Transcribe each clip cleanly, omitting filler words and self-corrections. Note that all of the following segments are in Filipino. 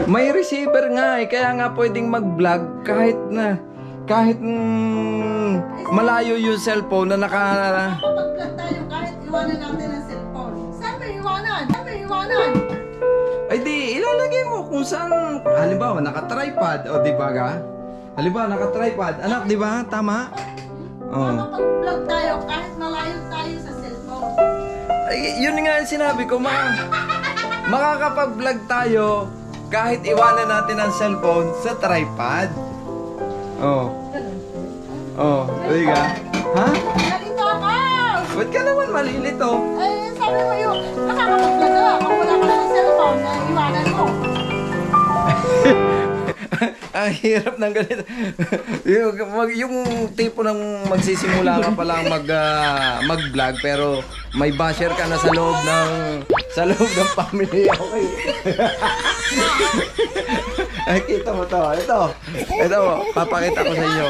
May receiver nga eh, kaya nga pwedeng mag-vlog kahit malayo yung cellphone na naka... Makakapag-vlog tayo kahit iwanan natin ang cellphone. Saan may iwanan? Saan may iwanan? Ay di, ilalagay mo kung saan. Halimbawa, naka-tripod, o di ba ga? Halimbawa, naka-tripod. Anak, di ba? Tama? Oh. Makakapag-vlog tayo kahit malayo tayo sa cellphone. Ay, yun nga yung sinabi ko, makakapag-vlog tayo kahit iwanan natin ang cellphone sa tripod. Oh. Oh, di ka? Ha? Nalito ako! Ba't ka naman malilito? Eh, sabi mo yung nakakapag-vlog ka. Kung wala ka ng cellphone, na iwanan mo. Ang hirap ng ganito. yung tipo ng magsisimula ka palang mag-vlog pero may basher ka na sa loob ng family. Okay. Ay, kita mo to. Ito, papakita ko sa inyo.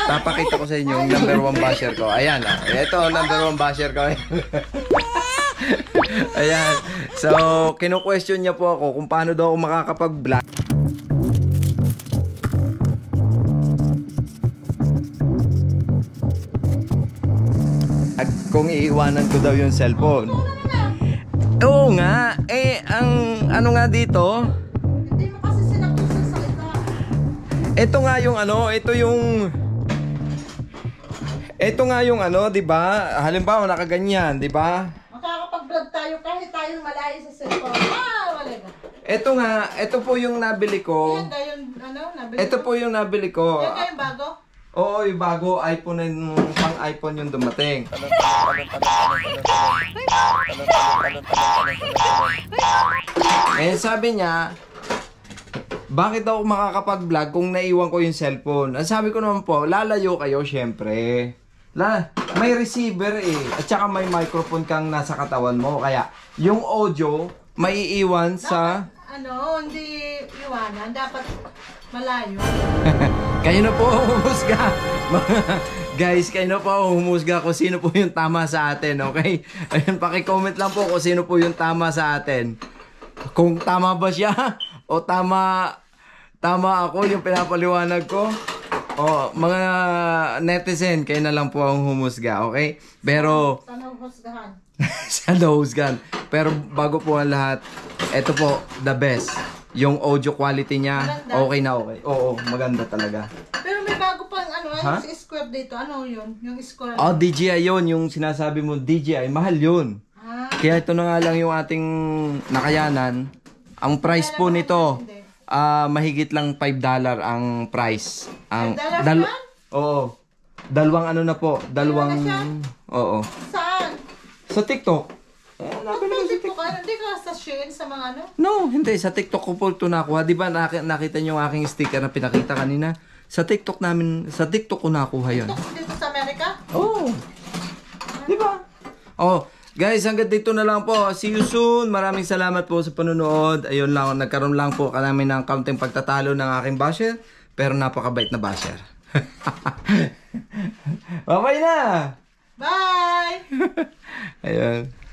Papakita ko sa inyo yung number 1 basher ko. Ayan, ito, number 1 basher ko. Ayan. So, kinu-question niya po ako kung paano daw ako makakapag-vlog. At kung iiwanan ko daw yung cellphone. Oo nga. Eh, ang ano nga dito? Hindi mo kasi sinakot sa salita. Ito nga yung ano, ito nga yung ano, 'di ba? Halimbawa nakaganyan, 'di ba? Makakapag-vlog tayo kahit tayo malayo sa cellphone. Wala ka. Ito nga, ito po yung nabili ko. Yan yung nabili Ito po yung nabili ko. Yan yung bago? Oo, yung bago iPhone, pang iPhone yung dumating. Eh sabi niya, bakit daw ako makakapag-vlog kung naiwan ko yung cellphone? Ang sabi ko naman po, lalayo kayo syempre. May receiver eh. At saka may microphone kang nasa katawan mo. Kaya yung audio, may iiwan sa... Hindi iwanan. Dapat malayo. Kayo na po humusga. Guys, kayo na po humusga kung sino po yung tama sa atin, okay? Ayun, paki-comment lang po kung sino po yung tama sa atin. Kung tama ba siya o tama ako yung pinapaliwanag ko. O mga netizen, kayo na lang po ang humusga, okay? Pero Sana husgahan. sa husgan. Pero bago po ang lahat, ito po the best. Yung audio quality niya, Maganda. okay na okay. Oo, maganda talaga. Pero may bago pang Ha? yung square dito. Ano yun? Yung square. Oh, DJI yun. Yung sinasabi mo, DJI. Mahal yun. Ah, Kaya ito na nga lang yung ating nakayanan. Ang price po nito, mahigit lang $5 ang price. Ang $5 lang? Oo. Dalawang ano na po. Dalawang... Ano na siya? Oo. saan? Sa TikTok. Pwede po ka. Hindi ka sa Shein sa mga ano? No, hindi. Sa TikTok ko po ito nakuha. Di ba nakita niyo yung aking sticker na pinakita kanina? Sa TikTok ko nakuha yun. Dito sa Amerika? Oh. Di ba? Oh, guys, hanggang dito na lang po. See you soon. Maraming salamat po sa panonood. Ayun lang, nagkaroon lang po kami ng kaunting pagtatalo ng aking basher. Pero napakabait na basher. Bye-bye na! Bye! Ayun.